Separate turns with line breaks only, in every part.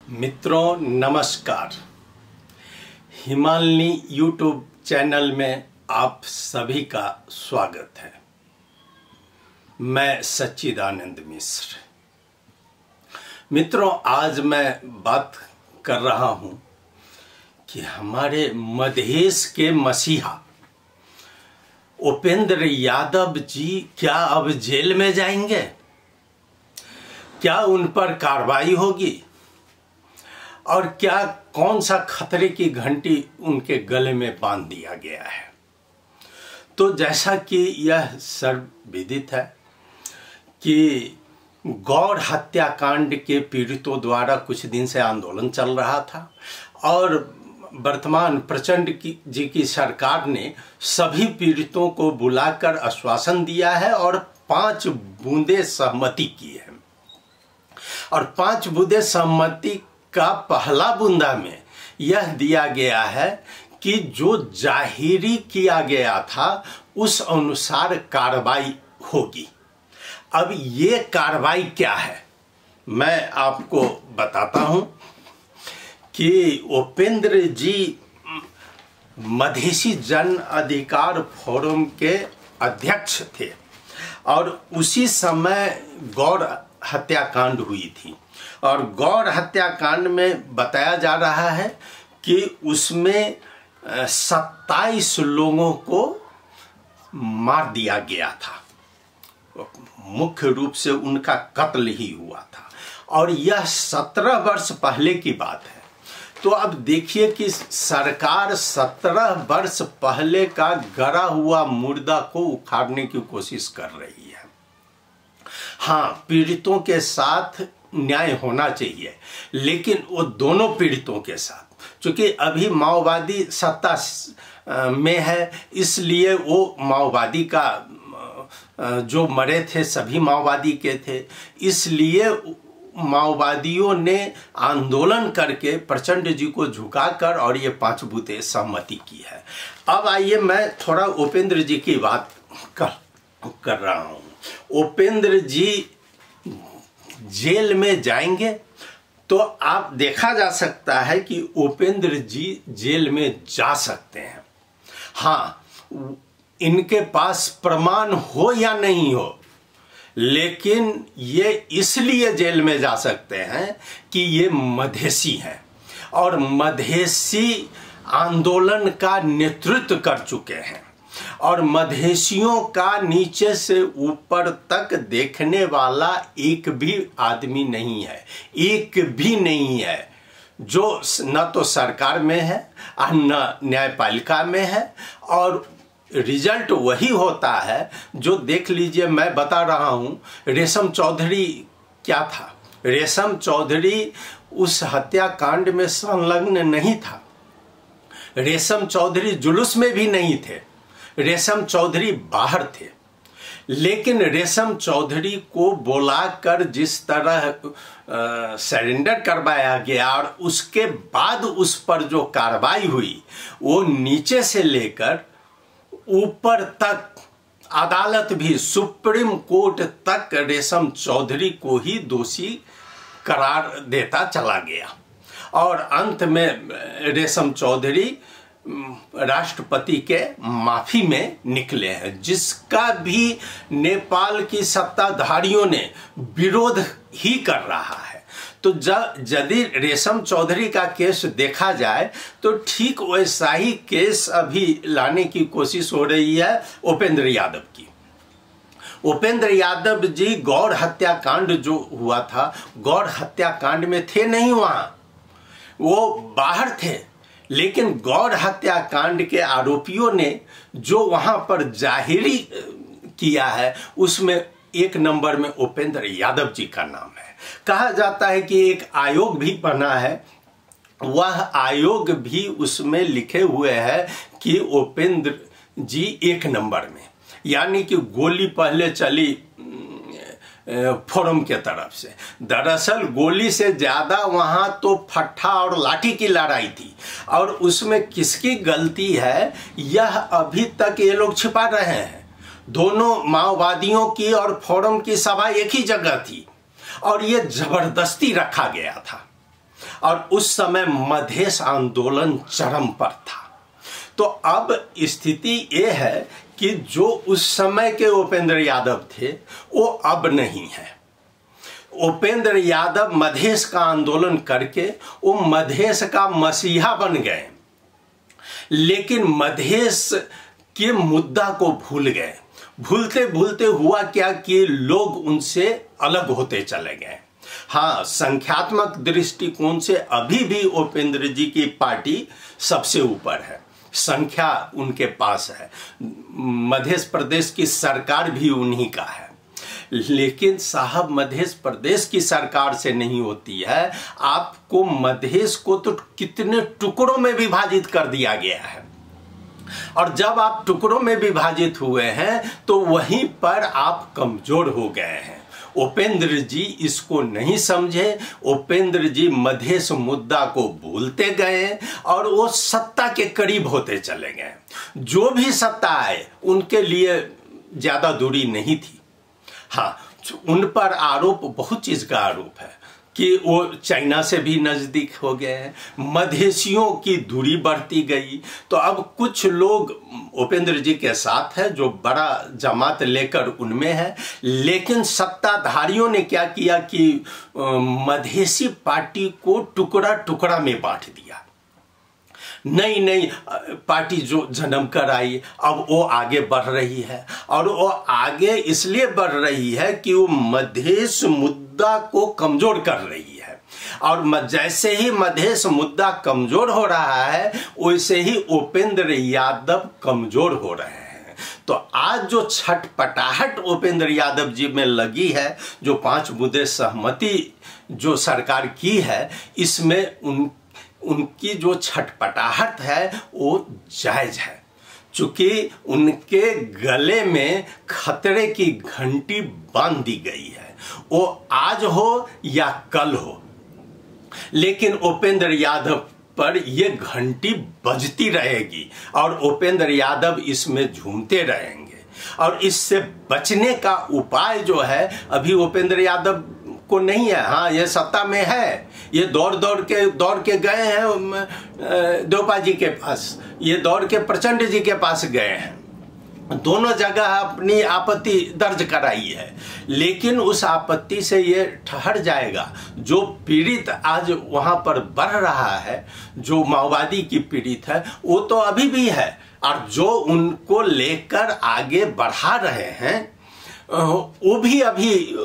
मित्रों नमस्कार। हिमालनी YouTube channel में आप सभी का स्वागत है। मैं सच्चिदानंद मिश्र। मित्रों, आज मैं बात कर रहा हूं कि हमारे मधेश के मसीहा उपेंद्र यादव जी क्या अब जेल में जाएंगे? क्या उन पर कार्रवाई होगी? और क्या कौन सा खतरे की घंटी उनके गले में बांध दिया गया है? तो जैसा कि यह सर्वविदित है कि गौर हत्याकांड के पीड़ितों द्वारा कुछ दिन से आंदोलन चल रहा था और वर्तमान प्रचंड जी की सरकार ने सभी पीड़ितों को बुलाकर आश्वासन दिया है और 5 बूंदे सहमति की है। और 5 बूंदे सहमति का पहला बूंदा में यह दिया गया है कि जो जाहिरी किया गया था उस अनुसार कार्रवाई होगी। अब ये कार्रवाई क्या है मैं आपको बताता हूं कि उपेंद्र जी मधेसी जन अधिकार फोरम के अध्यक्ष थे और उसी समय गौर हत्याकांड हुई थी। और गौर हत्याकांड में बताया जा रहा है कि उसमें 27 लोगों को मार दिया गया था। मुख्य रूप से उनका कत्ल ही हुआ था और यह 17 वर्ष पहले की बात है। तो अब देखिए कि सरकार 17 वर्ष पहले का गड़ा हुआ मुर्दा को उखाड़ने की कोशिश कर रही है। हाँ, पीड़ितों के साथ न्याय होना चाहिए, लेकिन वो दोनों पीड़ितों के साथ, क्योंकि अभी माओवादी सत्ता में है, इसलिए वो माओवादी का जो मरे थे सभी माओवादी के थे, इसलिए माओवादियों ने आंदोलन करके प्रचंड जी को झुकाकर और ये 5 बूंदे सहमति की है। अब आइए मैं थोड़ा उपेंद्र जी की बात कर रहा हूं। उपेंद्र जी जेल में जाएंगे तो आप देखा जा सकता है कि उपेंद्र जी जेल में जा सकते हैं। हाँ, इनके पास प्रमाण हो या नहीं हो, लेकिन ये इसलिए जेल में जा सकते हैं कि ये मधेसी हैं और मधेसी आंदोलन का नेतृत्व कर चुके हैं और मधेसियों का नीचे से ऊपर तक देखने वाला एक भी आदमी नहीं है, एक भी नहीं है जो न तो सरकार में है और न न्यायपालिका में है। और रिजल्ट वही होता है जो देख लीजिए, मैं बता रहा हूं रेशम चौधरी क्या था। रेशम चौधरी उस हत्याकांड में संलग्न नहीं था। रेशम चौधरी जुलूस में भी नहीं थे। रेशम चौधरी बाहर थे, लेकिन रेशम चौधरी को बुलाकर जिस तरह सरेंडर करवाया गया और उसके बाद उस पर जो कार्रवाई हुई वो नीचे से लेकर ऊपर तक अदालत भी सुप्रीम कोर्ट तक रेशम चौधरी को ही दोषी करार देता चला गया और अंत में रेशम चौधरी राष्ट्रपति के माफी में निकले हैं, जिसका भी नेपाल की सत्ताधारियों ने विरोध ही कर रहा है। तो यदि रेशम चौधरी का केस देखा जाए तो ठीक वैसा ही केस अभी लाने की कोशिश हो रही है उपेंद्र यादव की। उपेंद्र यादव जी गौर हत्याकांड जो हुआ था, गौर हत्याकांड में थे नहीं, वहां वो बाहर थे, लेकिन गौर हत्याकांड के आरोपियों ने जो वहां पर जाहिरी किया है उसमें 1 नंबर में उपेंद्र यादव जी का नाम है। कहा जाता है कि एक आयोग भी बना है, वह आयोग भी उसमें लिखे हुए है कि उपेंद्र जी 1 नंबर में, यानी कि गोली पहले चली फोरम के तरफ से। दरअसल गोली से ज्यादा वहां तो फट्टा और लाठी की लड़ाई थी और उसमें किसकी गलती है यह अभी तक ये लोग छिपा रहे हैं। दोनों माओवादियों की और फोरम की सभा एक ही जगह थी और ये जबरदस्ती रखा गया था। और उस समय मधेश आंदोलन चरम पर था। तो अब स्थिति ये है कि जो उस समय के उपेंद्र यादव थे वो अब नहीं है। उपेंद्र यादव मधेश का आंदोलन करके वो मधेश का मसीहा बन गए, लेकिन मधेश के मुद्दा को भूल गए। भूलते भूलते हुआ क्या कि लोग उनसे अलग होते चले गए। हाँ, संख्यात्मक दृष्टिकोण से अभी भी उपेंद्र जी की पार्टी सबसे ऊपर है, संख्या उनके पास है, मध्य प्रदेश की सरकार भी उन्हीं का है। लेकिन साहब, मध्य प्रदेश की सरकार से नहीं होती है। आपको मधेश को तो कितने टुकड़ों में विभाजित कर दिया गया है, और जब आप टुकड़ों में विभाजित हुए हैं तो वहीं पर आप कमजोर हो गए हैं। उपेंद्र जी इसको नहीं समझे। उपेंद्र जी मधेश मुद्दा को भूलते गए और वो सत्ता के करीब होते चले गए। जो भी सत्ता आए उनके लिए ज्यादा दूरी नहीं थी। हाँ, उन पर आरोप, बहुत चीज का आरोप है कि वो चाइना से भी नजदीक हो गए हैं, मधेशियों की दूरी बढ़ती गई। तो अब कुछ लोग उपेंद्र जी के साथ है जो बड़ा जमात लेकर उनमें है, लेकिन सत्ताधारियों ने क्या किया कि मधेशी पार्टी को टुकड़ा टुकड़ा में बांट दिया। नई नई पार्टी जो जन्म कर आई, अब वो आगे बढ़ रही है, और वो आगे इसलिए बढ़ रही है कि वो मधेश मुद्दा को कमजोर कर रही है। और जैसे ही मधेश मुद्दा कमजोर हो रहा है वैसे ही उपेंद्र यादव कमजोर हो रहे हैं। तो आज जो छटपटाहट उपेंद्र यादव जी में लगी है, जो 5 मुद्दे सहमति जो सरकार की है, इसमें उनकी जो छटपटाहट है वो जायज है, चूंकि उनके गले में खतरे की घंटी बांध दी गई है। वो आज हो या कल हो, लेकिन उपेंद्र यादव पर ये घंटी बजती रहेगी और उपेंद्र यादव इसमें झूमते रहेंगे। और इससे बचने का उपाय जो है अभी उपेंद्र यादव को नहीं है। हाँ, ये सत्ता में है, ये दौड़ के गए हैं देवपा जी के पास, ये दौड़ के प्रचंड जी के पास गए हैं, दोनों जगह अपनी आपत्ति दर्ज कराई है, लेकिन उस आपत्ति से ये ठहर जाएगा। जो पीड़ित आज वहां पर बढ़ रहा है, जो माओवादी की पीड़ित है, वो तो अभी भी है, और जो उनको लेकर आगे बढ़ा रहे हैं वो भी अभी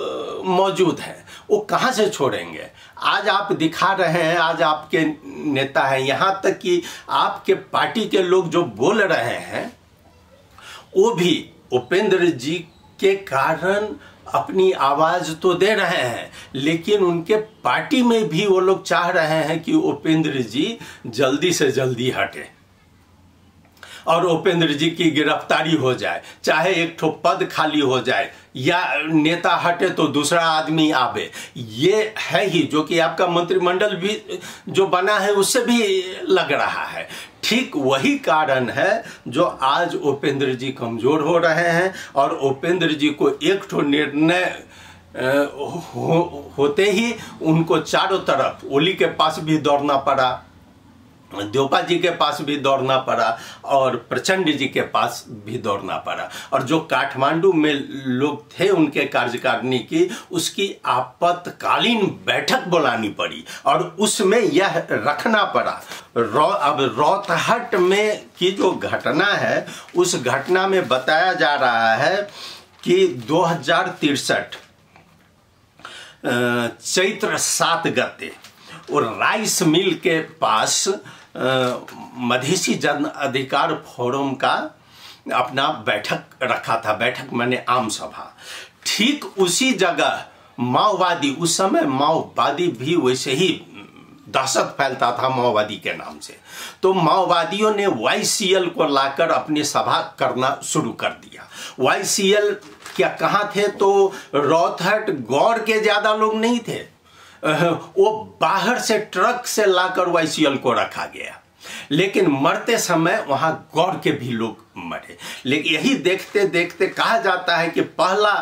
मौजूद है। वो कहां से छोड़ेंगे? आज आप दिखा रहे हैं, आज आपके नेता हैं, यहां तक कि आपके पार्टी के लोग जो बोल रहे हैं वो भी उपेंद्र जी के कारण अपनी आवाज तो दे रहे हैं, लेकिन उनके पार्टी में भी वो लोग चाह रहे हैं कि उपेंद्र जी जल्दी से जल्दी हटे और उपेंद्र जी की गिरफ्तारी हो जाए, चाहे एक ठो पद खाली हो जाए या नेता हटे तो दूसरा आदमी आवे। ये है ही जो कि आपका मंत्रिमंडल भी जो बना है उससे भी लग रहा है। ठीक वही कारण है जो आज उपेंद्र जी कमजोर हो रहे हैं, और उपेंद्र जी को एक ठो निर्णय होते ही उनको चारों तरफ ओली के पास भी दौड़ना पड़ा, देवपा जी के पास भी दौड़ना पड़ा, और प्रचंड जी के पास भी दौड़ना पड़ा। और जो काठमांडू में लोग थे उनके कार्यकारिणी की, उसकी आपातकालीन बैठक बुलानी पड़ी और उसमें यह रखना पड़ा। अब रौतहट में की जो घटना है, उस घटना में बताया जा रहा है कि 2063 चैत्र 7 गते और राइस मिल के पास मधेशी जन अधिकार फोरम का अपना बैठक रखा था। बैठक माने आम सभा। ठीक उसी जगह माओवादी, उस समय माओवादी भी वैसे ही दहशत फैलता था माओवादी के नाम से, तो माओवादियों ने YCL को लाकर अपनी सभा करना शुरू कर दिया। YCL क्या कहाँ थे? तो रौतहट गौर के ज्यादा लोग नहीं थे, वो बाहर से ट्रक से लाकर YCL को रखा गया, लेकिन मरते समय वहां गौर के भी लोग मरे। लेकिन यही देखते देखते कहा जाता है कि पहला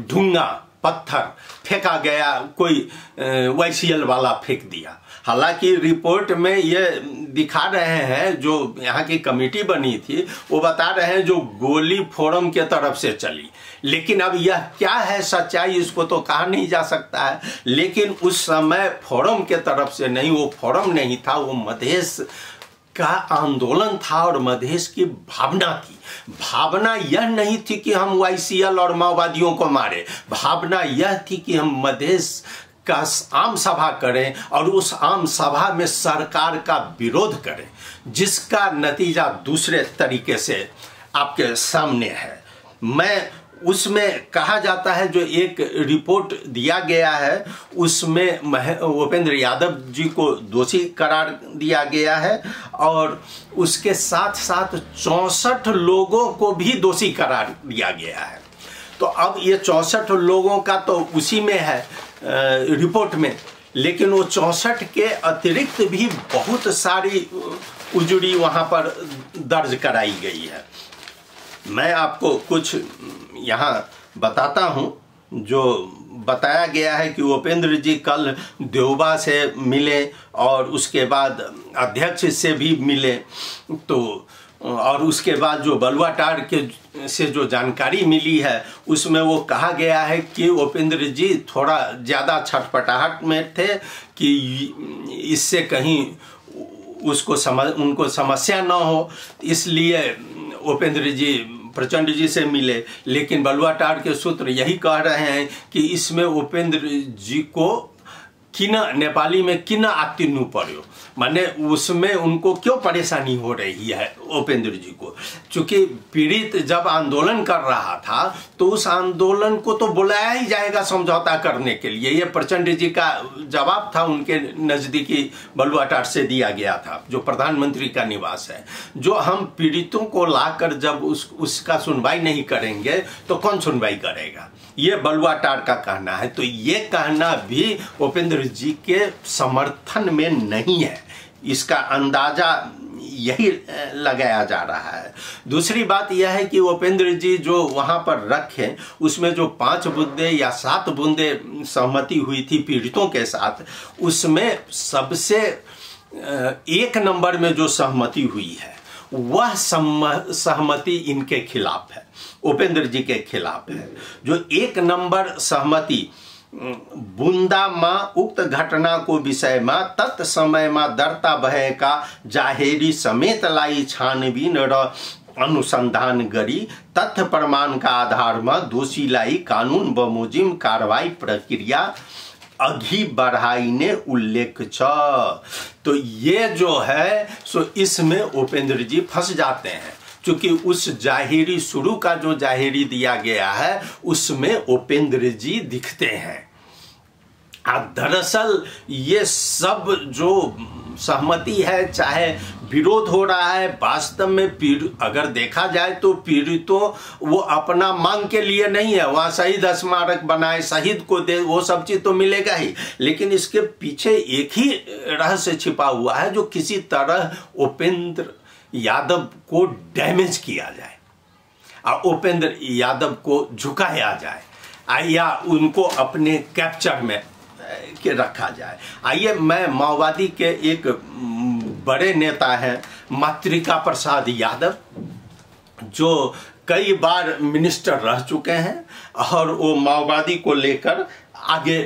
ढूंगा पत्थर फेंका गया, कोई YCL वाला फेंक दिया। हालांकि रिपोर्ट में ये दिखा रहे हैं, जो यहाँ की कमेटी बनी थी वो बता रहे हैं जो गोली फोरम के तरफ से चली, लेकिन अब यह क्या है सच्चाई इसको तो कहा नहीं जा सकता है। लेकिन उस समय फोरम के तरफ से नहीं, वो फोरम नहीं था, वो मधेश का आंदोलन था और मधेश की भावना थी। भावना यह नहीं थी कि हम YCL और माओवादियों को मारे, भावना यह थी कि हम मधेश का आम सभा करें और उस आम सभा में सरकार का विरोध करें, जिसका नतीजा दूसरे तरीके से आपके सामने है। मैं उसमें कहा जाता है, जो एक रिपोर्ट दिया गया है उसमें भूपेंद्र यादव जी को दोषी करार दिया गया है और उसके साथ साथ 64 लोगों को भी दोषी करार दिया गया है। तो अब ये 64 लोगों का तो उसी में है रिपोर्ट में, लेकिन वो 64 के अतिरिक्त भी बहुत सारी उजड़ी वहाँ पर दर्ज कराई गई है। मैं आपको कुछ यहाँ बताता हूँ। जो बताया गया है कि भूपेंद्र जी कल देवबा से मिले और उसके बाद अध्यक्ष से भी मिले, तो और उसके बाद जो बलुआटार के से जो जानकारी मिली है उसमें वो कहा गया है कि भूपेंद्र जी थोड़ा ज़्यादा छटपटाहट में थे कि इससे कहीं उनको समस्या न हो, इसलिए भूपेंद्र जी प्रचंड जी से मिले। लेकिन बलुआटार के सूत्र यही कह रहे हैं कि इसमें भूपेंद्र जी को किन नेपाली में किन आतिनु पर्यो, माने उसमें उनको क्यों परेशानी हो रही है भूपेंद्र जी को। चूंकि पीड़ित जब आंदोलन कर रहा था तो उस आंदोलन को तो बुलाया ही जाएगा समझौता करने के लिए, ये प्रचंड जी का जवाब था उनके नज़दीकी बलुआटार से दिया गया था, जो प्रधानमंत्री का निवास है। जो हम पीड़ितों को लाकर जब उसका सुनवाई नहीं करेंगे तो कौन सुनवाई करेगा, ये बलुआटार का कहना है। तो ये कहना भी भूपेंद्र जी के समर्थन में नहीं है, इसका अंदाजा यही लगाया जा रहा है। दूसरी बात यह है कि भूपेंद्र जी जो वहाँ पर रखे उसमें जो 5 बूंदे या 7 बूंदे सहमति हुई थी पीड़ितों के साथ, उसमें सबसे 1 नंबर में जो सहमति हुई है वह सहमति इनके खिलाफ है, भूपेंद्र जी के खिलाफ है। जो 1 नंबर सहमति बुंदा माँ उक्त घटना को विषय में तत्समय में दर्ता भय का जाहेरी समेत लाई छानबीन र अनुसंधान गरी तथ्य प्रमाण का आधार में दोषी लाई कानून बमोजिम कार्रवाई प्रक्रिया अघि बढ़ाई ने उल्लेख छ। तो ये जो है सो इसमें भूपेंद्र जी फंस जाते हैं, क्योंकि उस जाहिरी शुरू का जो जाहिरी दिया गया है उसमें भूपेंद्र जी दिखते हैं। दरअसल ये सब जो सहमति है, चाहे विरोध हो रहा है, वास्तव में अगर देखा जाए तो पीड़ितों वो अपना मांग के लिए नहीं है, वहाँ शहीद स्मारक बनाए, शहीद को दे, वो सब चीज तो मिलेगा ही, लेकिन इसके पीछे एक ही रहस्य छिपा हुआ है, जो किसी तरह भूपेंद्र यादव को डैमेज किया जाए और भूपेंद्र यादव को झुकाया जाए या उनको अपने कैप्चर में के रखा जाए। आइए, मैं माओवादी के एक बड़े नेता हैं मातृका प्रसाद यादव, जो कई बार मिनिस्टर रह चुके हैं और वो माओवादी को लेकर आगे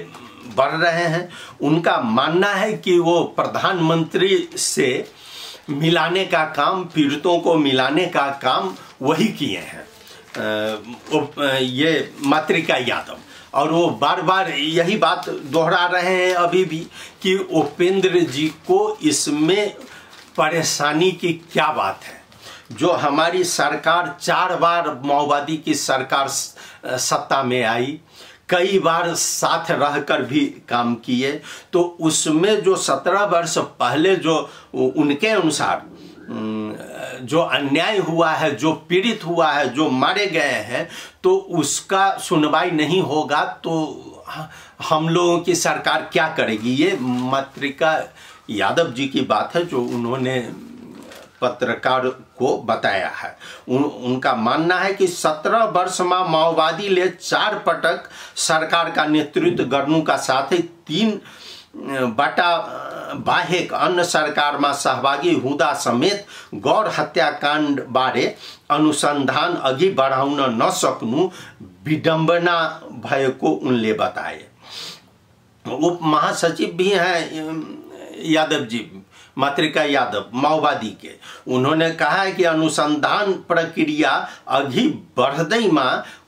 बढ़ रहे हैं। उनका मानना है कि वो प्रधानमंत्री से मिलाने का काम, पीड़ितों को मिलाने का काम वही किए हैं, ये मातृका यादव। और वो बार बार यही बात दोहरा रहे हैं अभी भी कि भूपेंद्र जी को इसमें परेशानी की क्या बात है। जो हमारी सरकार 4 बार माओवादी की सरकार सत्ता में आई, कई बार साथ रहकर भी काम किए, तो उसमें जो 17 वर्ष पहले जो उनके अनुसार जो अन्याय हुआ है, जो पीड़ित हुआ है, जो मारे गए हैं, तो उसका सुनवाई नहीं होगा तो हम लोगों की सरकार क्या करेगी। ये मातृका यादव जी की बात है जो उन्होंने पत्रकार को बताया है। उनका मानना है कि 17 वर्ष में माओवादी ले 4 पटक सरकार का नेतृत्व गर्नु का साथ 3 बटा बाहेक अन्य सरकार में सहभागी हुँदा समेत गौर हत्याकांड बारे अनुसंधान अघि बढाउन नसक्नु विडम्बना भएको उनले बताए। उप महासचिव भी हैं यादव जी, मातृका यादव, माओवादी के। उन्होंने कहा है कि अनुसंधान प्रक्रिया अघि बढ़दैमा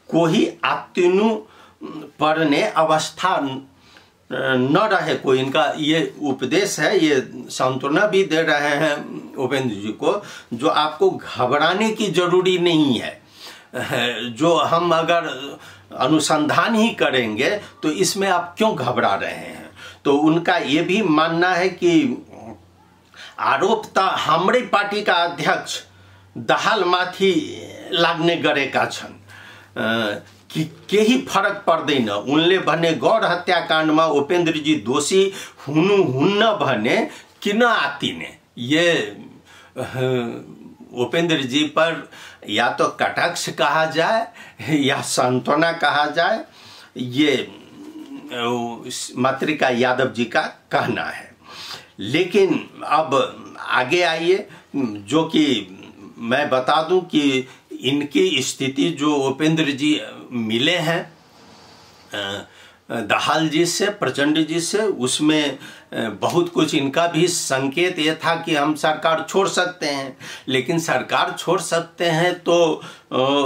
कोही आत्तिनु पर्ने अवस्था न रहे को इनका ये उपदेश है। ये सांत्वना भी दे रहे हैं उपेंद्र जी को, जो आपको घबराने की जरूरी नहीं है। जो हम अगर अनुसंधान ही करेंगे तो इसमें आप क्यों घबरा रहे हैं। तो उनका ये भी मानना है कि आरोप त हाम्रै पार्टीका अध्यक्ष दाहालमाथि लाग्ने गरेका छन् कि केही फरक पर्दैन। उनले भने गौर हत्याकाण्डमा उपेंद्र जी दोषी हुनुहुन्न भने किन आत्तिने। ये उपेंद्र जी पर या तो कटाक्ष कहा जाए या सांत्वना कहा जाए, ये मातृका यादव जी का कहना है। लेकिन अब आगे आइए, जो कि मैं बता दूं कि इनकी स्थिति जो उपेंद्र जी मिले हैं दाहाल जी से, प्रचंड जी से, उसमें बहुत कुछ इनका भी संकेत ये था कि हम सरकार छोड़ सकते हैं। लेकिन सरकार छोड़ सकते हैं तो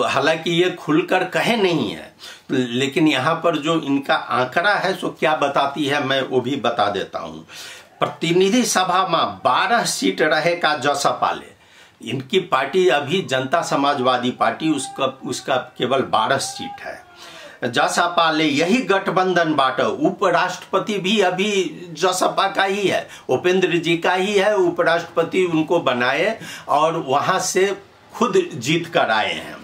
हालांकि ये खुलकर कहे नहीं है, लेकिन यहाँ पर जो इनका आंकड़ा है सो क्या बताती है मैं वो भी बता देता हूँ। प्रतिनिधि सभा में 12 सीट रहेका जसपाले, इनकी पार्टी अभी जनता समाजवादी पार्टी, उसका केवल 12 सीट है। जसपाले यही गठबंधन बाट उपराष्ट्रपति भी अभी जसपा का ही है, उपेंद्र जी का ही है। उपराष्ट्रपति उनको बनाए और वहां से खुद जीत कर आए हैं।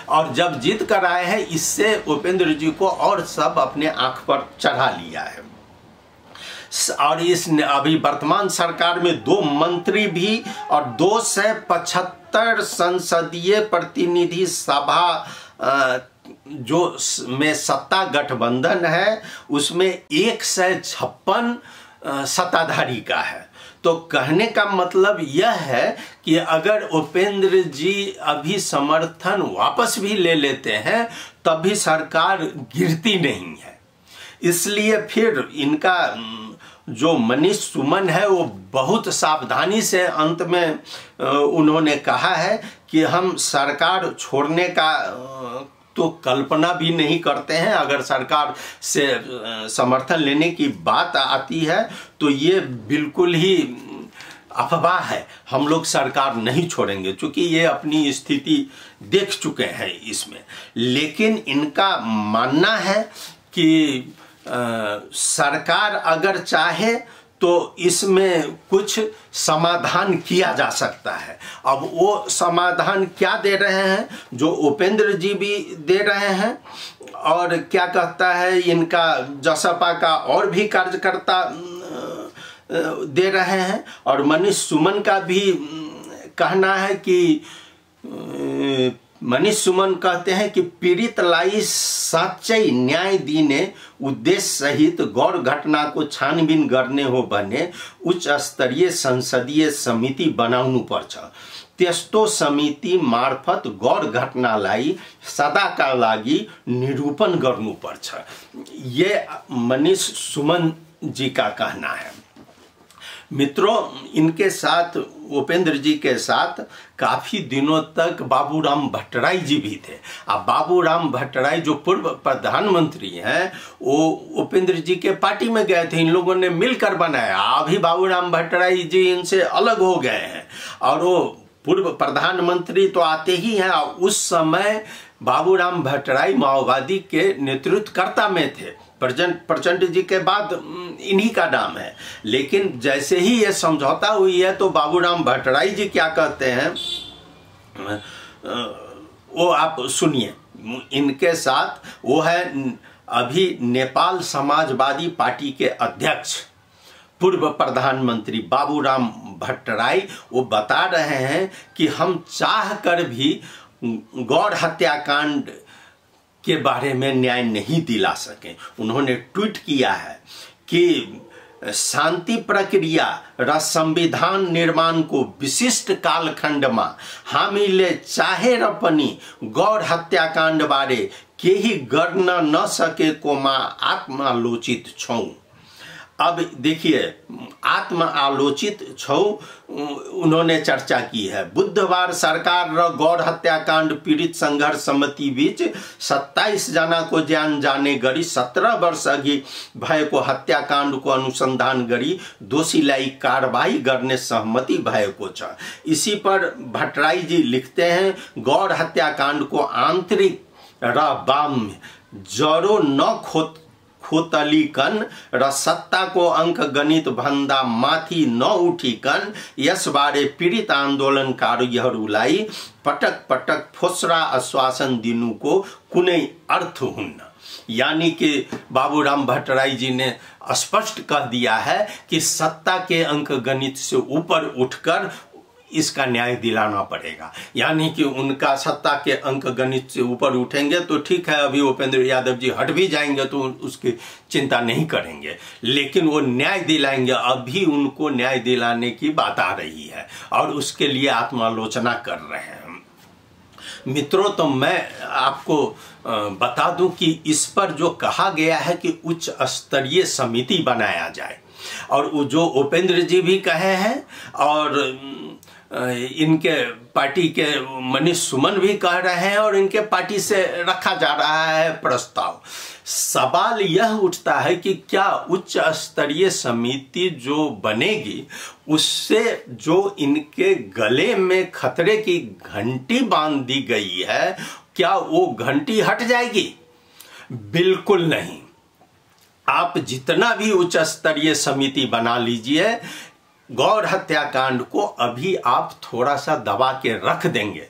और जब जीत कर आए हैं, इससे उपेंद्र जी को और सब अपने आंख पर चढ़ा लिया है। और इस अभी वर्तमान सरकार में 2 मंत्री भी और 275 संसदीय प्रतिनिधि सभा जो में सत्ता गठबंधन है, उसमें 156 सत्ताधारी का है। तो कहने का मतलब यह है कि अगर उपेंद्र जी अभी समर्थन वापस भी ले लेते हैं तब भी सरकार गिरती नहीं है। इसलिए फिर इनका जो मनीष सुमन है वो बहुत सावधानी से अंत में उन्होंने कहा है कि हम सरकार छोड़ने का तो कल्पना भी नहीं करते हैं। अगर सरकार से समर्थन लेने की बात आती है तो ये बिल्कुल ही अफवाह है, हम लोग सरकार नहीं छोड़ेंगे, क्योंकि ये अपनी स्थिति देख चुके हैं इसमें। लेकिन इनका मानना है कि सरकार अगर चाहे तो इसमें कुछ समाधान किया जा सकता है। अब वो समाधान क्या दे रहे हैं, जो उपेंद्र जी भी दे रहे हैं और क्या कहता है इनका जसपा का और भी कार्यकर्ता दे रहे हैं, और मनीष सुमन का भी कहना है कि मनीष सुमन कहते हैं कि पीड़ित लाई साँच्चै न्याय दिने उद्देश्य सहित गौर घटना को छानबीन गर्ने हो भने उच्च स्तरीय संसदीय समिति बनाउनु पर्छ। त्यस्तो समिति मार्फत गौर घटनालाई सदाका लागि निरूपण गर्नु पर्छ। ये मनीष सुमन जी का कहना है। मित्रों, इनके साथ उपेंद्र जी के साथ काफी दिनों तक बाबूराम भट्टराई जी भी थे। अब बाबूराम भट्टराई जो पूर्व प्रधानमंत्री हैं, वो उपेंद्र जी के पार्टी में गए थे, इन लोगों ने मिलकर बनाया। अभी बाबूराम भट्टराई जी इनसे अलग हो गए हैं और वो पूर्व प्रधानमंत्री तो आते ही हैं। उस समय बाबूराम भट्टराई माओवादी के नेतृत्वकर्ता में थे। प्रचंड जी के बाद इन्हीं का नाम है। लेकिन जैसे ही ये समझौता हुई है तो बाबूराम भट्टराई जी क्या कहते हैं वो आप सुनिए। इनके साथ वो है अभी नेपाल समाजवादी पार्टी के अध्यक्ष पूर्व प्रधानमंत्री बाबूराम भट्टराई वो बता रहे हैं कि हम चाह कर भी गौर हत्याकांड के बारे में न्याय नहीं दिला सके। उन्होंने ट्वीट किया है कि शांति प्रक्रिया र संविधान निर्माण को विशिष्ट कालखंड में हामीले चाहेर पनि गौर हत्याकांड बारे केही गर्न नसकेकोमा आत्मालोचित छौं। अब देखिए, आत्म आलोचित छौ उन्होंने चर्चा की है। बुधवार सरकार र गौर हत्याकांड पीड़ित संघर्ष समिति बीच 27 जना को ज्यान जाने गरी 17 वर्ष अघि भएको हत्याकांड को अनुसंधान गरी दोषीलाई कारवाही गर्ने सहमति भएको छ। इसी पर भट्टराई जी लिखते हैं, गौर हत्याकांड को आंतरिक र वाम जरो न खोतलिकन र सत्ताको अंक गणित भन्दा माथि नउठिकन यसबारे पीडित आन्दोलनकारीहरूलाई पटक पटक फोस्रा आश्वासन दिनुको कुनै अर्थ हुन्न। यानी कि बाबूराम भट्टराई जी ने स्पष्ट कह दिया है कि सत्ता के अंक गणित से ऊपर उठकर इसका न्याय दिलाना पड़ेगा। यानी कि उनका सत्ता के अंक गणित से ऊपर उठेंगे तो ठीक है, अभी उपेंद्र यादव जी हट भी जाएंगे तो उसकी चिंता नहीं करेंगे, लेकिन वो न्याय दिलाएंगे। अभी उनको न्याय दिलाने की बात आ रही है और उसके लिए आत्मालोचना कर रहे हैं। मित्रों, तो मैं आपको बता दूं कि इस पर जो कहा गया है कि उच्च स्तरीय समिति बनाया जाए, और वो जो उपेंद्र जी भी कहे हैं और इनके पार्टी के मनीष सुमन भी कह रहे हैं और इनके पार्टी से रखा जा रहा है प्रस्ताव। सवाल यह उठता है कि क्या उच्च स्तरीय समिति जो बनेगी उससे जो इनके गले में खतरे की घंटी बांध दी गई है, क्या वो घंटी हट जाएगी? बिल्कुल नहीं। आप जितना भी उच्च स्तरीय समिति बना लीजिए, गौर हत्याकांड को अभी आप थोड़ा सा दबा के रख देंगे,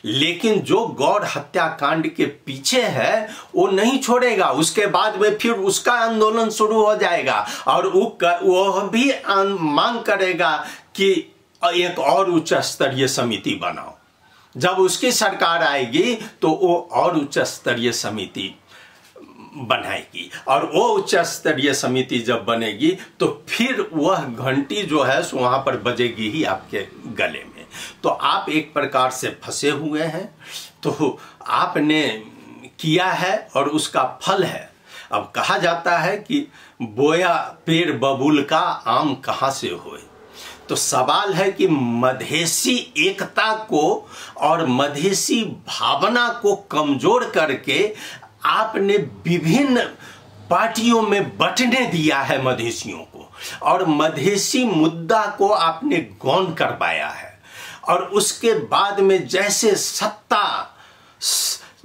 लेकिन जो गौर हत्याकांड के पीछे है वो नहीं छोड़ेगा। उसके बाद में फिर उसका आंदोलन शुरू हो जाएगा और वो भी मांग करेगा कि एक और उच्च स्तरीय समिति बनाओ। जब उसकी सरकार आएगी तो वो और उच्च स्तरीय समिति बनाएगी, और वो उच्च स्तरीय समिति जब बनेगी तो फिर वह घंटी जो है वहां पर बजेगी ही आपके गले में। तो आप एक प्रकार से फंसे हुए हैं, तो आपने किया है और उसका फल है। अब कहा जाता है कि बोया पेड़ बबूल का आम कहाँ से होए। तो सवाल है कि मधेसी एकता को और मधेसी भावना को कमजोर करके आपने विभिन्न पार्टियों में बंटने दिया है मधेसियों को, और मधेसी मुद्दा को आपने गौण करवाया है, और उसके बाद में जैसे सत्ता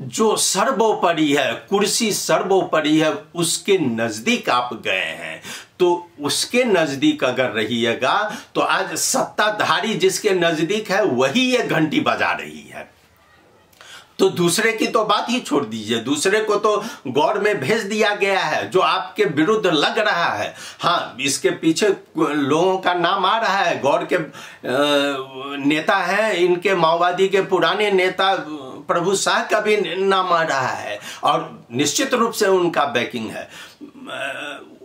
जो सर्वोपरि है, कुर्सी सर्वोपरि है, उसके नजदीक आप गए हैं। तो उसके नजदीक अगर रहिएगा तो आज सत्ताधारी जिसके नजदीक है वही ये घंटी बजा रही है। तो दूसरे की तो बात ही छोड़ दीजिए, दूसरे को तो गौर में भेज दिया गया है जो आपके विरुद्ध लग रहा है। हाँ, इसके पीछे लोगों का नाम आ रहा है, गौर के नेता हैं, इनके माओवादी के पुराने नेता प्रभु शाह का भी नाम आ रहा है, और निश्चित रूप से उनका बैकिंग है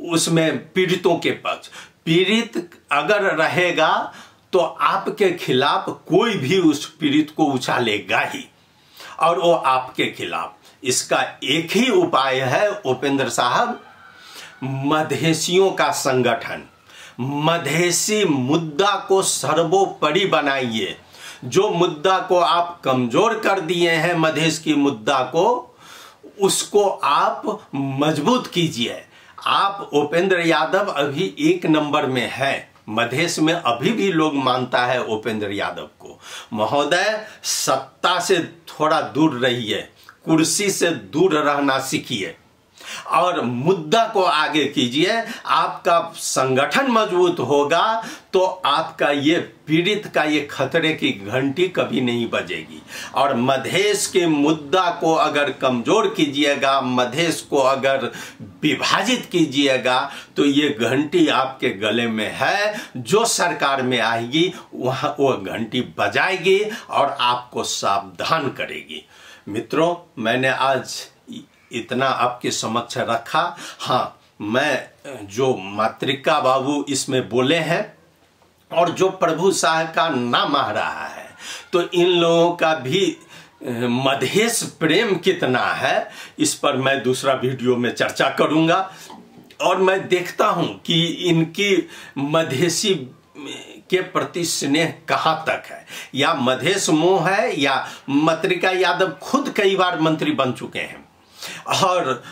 उसमें पीड़ितों के पक्ष। पीड़ित अगर रहेगा तो आपके खिलाफ कोई भी उस पीड़ित को उछालेगा ही, और वो आपके खिलाफ। इसका एक ही उपाय है उपेंद्र साहब, मधेसियों का संगठन। मधेसी मुद्दा को सर्वोपरि बनाइए। जो मुद्दा को आप कमजोर कर दिए हैं, मधेश की मुद्दा को, उसको आप मजबूत कीजिए। आप उपेंद्र यादव अभी 1 नंबर में है, मधेश में अभी भी लोग मानता है उपेंद्र यादव को। महोदय, सत्ता से थोड़ा दूर रहिए, कुर्सी से दूर रहना सीखिए। और मुद्दा को आगे कीजिए। आपका संगठन मजबूत होगा तो आपका ये पीड़ित का ये खतरे की घंटी कभी नहीं बजेगी। और मधेश के मुद्दा को अगर कमजोर कीजिएगा, मधेश को अगर विभाजित कीजिएगा, तो ये घंटी आपके गले में है। जो सरकार में आएगी वह वो घंटी बजाएगी और आपको सावधान करेगी। मित्रों, मैंने आज इतना आपके समक्ष रखा। हाँ, मैं जो मातृका बाबू इसमें बोले हैं और जो प्रभु साहब का नाम आ रहा है, तो इन लोगों का भी मधेश प्रेम कितना है, इस पर मैं दूसरा वीडियो में चर्चा करूंगा। और मैं देखता हूं कि इनकी मधेसी के प्रति स्नेह कहां तक है, या मधेश मोह है, या मातृका यादव खुद कई बार मंत्री बन चुके हैं और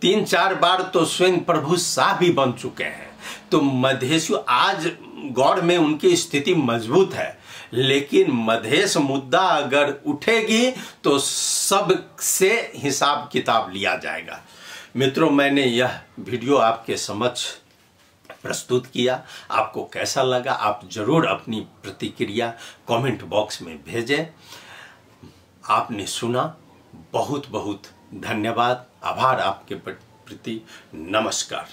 3-4 बार तो स्वयं प्रभु शाह भी बन चुके हैं। तो मधेश आज गौड़ में उनकी स्थिति मजबूत है, लेकिन मधेश मुद्दा अगर उठेगी तो सबसे हिसाब किताब लिया जाएगा। मित्रों, मैंने यह वीडियो आपके समक्ष प्रस्तुत किया। आपको कैसा लगा आप जरूर अपनी प्रतिक्रिया कमेंट बॉक्स में भेजें। आपने सुना, बहुत बहुत धन्यवाद, आभार आपके प्रति, नमस्कार।